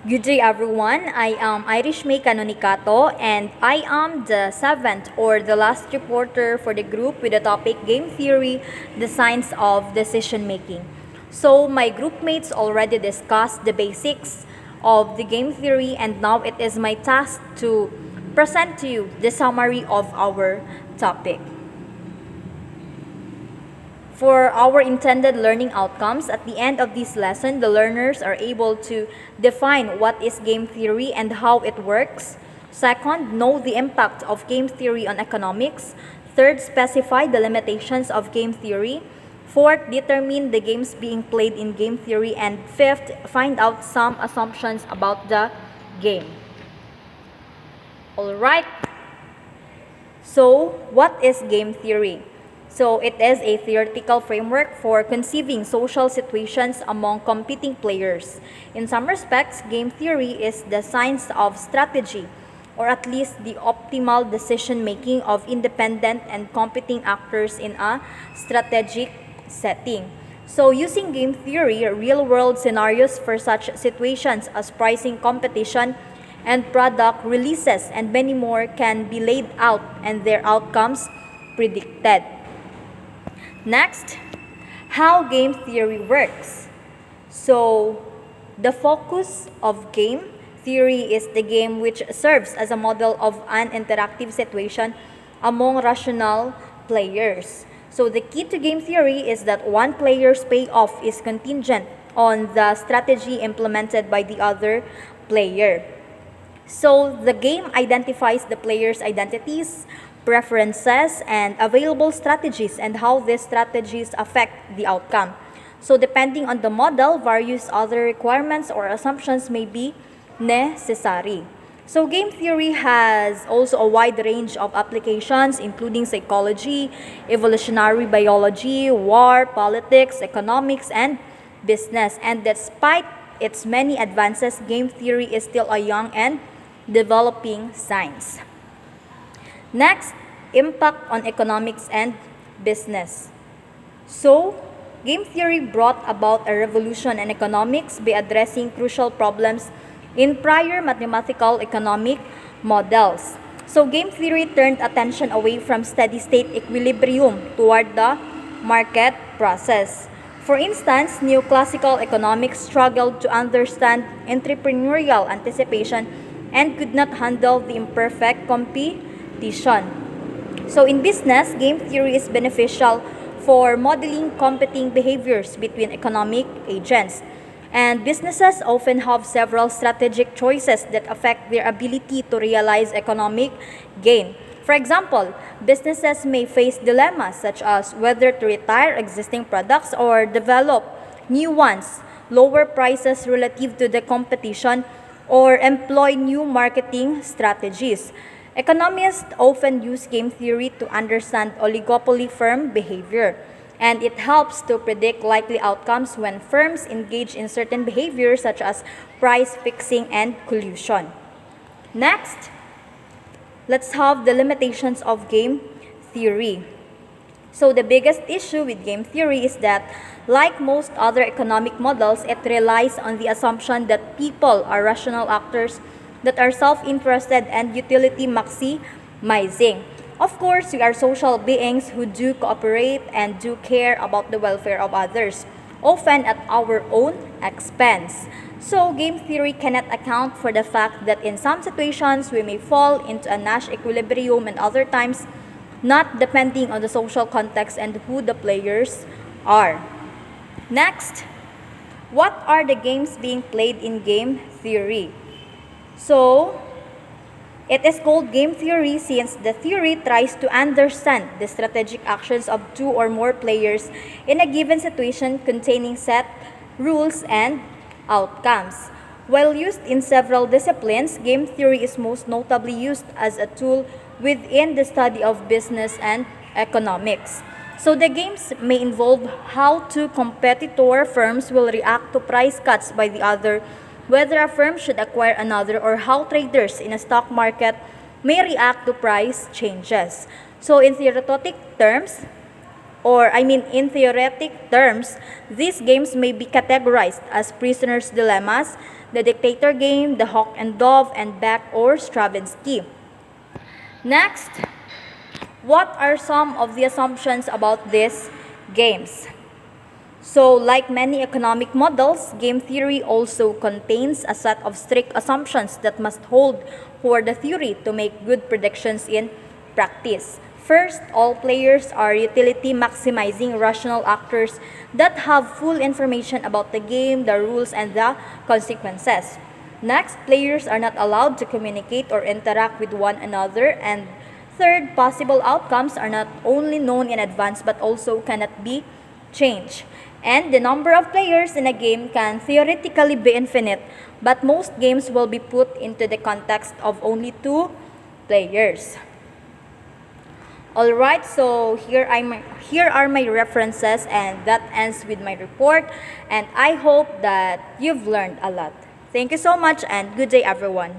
Good day everyone, I am Irish May Canonicato and I am the seventh or the last reporter for the group with the topic Game Theory, the Science of Decision Making. So my group mates already discussed the basics of the game theory and now it is my task to present to you the summary of our topic. For our intended learning outcomes, at the end of this lesson, the learners are able to define what is game theory and how it works. Second, know the impact of game theory on economics. Third, specify the limitations of game theory. Fourth, determine the games being played in game theory. And fifth, find out some assumptions about the game. Alright, so what is game theory? So it is a theoretical framework for conceiving social situations among competing players. In some respects, game theory is the science of strategy, or at least the optimal decision-making of independent and competing actors in a strategic setting. So using game theory, real-world scenarios for such situations as pricing competition and product releases and many more can be laid out and their outcomes predicted. Next, how game theory works. So, the focus of game theory is the game which serves as a model of an interactive situation among rational players. So, the key to game theory is that one player's payoff is contingent on the strategy implemented by the other player. So, the game identifies the player's identities, preferences, and available strategies and how these strategies affect the outcome. So depending on the model, various other requirements or assumptions may be necessary. So game theory has also a wide range of applications including psychology, evolutionary biology, war, politics, economics, and business. And despite its many advances, game theory is still a young and developing science. Next, impact on economics and business. So, game theory brought about a revolution in economics by addressing crucial problems in prior mathematical economic models. So, game theory turned attention away from steady-state equilibrium toward the market process. For instance, neoclassical economics struggled to understand entrepreneurial anticipation and could not handle the imperfect competition. So in business, game theory is beneficial for modeling competing behaviors between economic agents. And businesses often have several strategic choices that affect their ability to realize economic gain. For example, businesses may face dilemmas such as whether to retire existing products or develop new ones, lower prices relative to the competition, or employ new marketing strategies. Economists often use game theory to understand oligopoly firm behavior, and it helps to predict likely outcomes when firms engage in certain behaviors such as price fixing and collusion. Next, let's have the limitations of game theory. So the biggest issue with game theory is that, like most other economic models, it relies on the assumption that people are rational actors that are self-interested and utility maximizing. Of course, we are social beings who do cooperate and do care about the welfare of others, often at our own expense. So, game theory cannot account for the fact that in some situations we may fall into a Nash equilibrium and other times not, depending on the social context and who the players are. Next, what are the games being played in game theory? So, it is called game theory since the theory tries to understand the strategic actions of two or more players in a given situation containing set rules and outcomes. While used in several disciplines, game theory is most notably used as a tool within the study of business and economics. So the games may involve how two competitor firms will react to price cuts by the other, whether a firm should acquire another, or how traders in a stock market may react to price changes. So in theoretic terms, these games may be categorized as prisoners' dilemmas, the Dictator game, the Hawk and Dove, and Beck or Stravinsky. Next, what are some of the assumptions about these games? So, like many economic models, game theory also contains a set of strict assumptions that must hold for the theory to make good predictions in practice. First, all players are utility maximizing rational actors that have full information about the game, the rules, and the consequences. Next, players are not allowed to communicate or interact with one another. And third, possible outcomes are not only known in advance but also cannot be changed. And the number of players in a game can theoretically be infinite, but most games will be put into the context of only two players. Alright, so here are my references, and that ends with my report. And I hope that you've learned a lot. Thank you so much, and good day, everyone.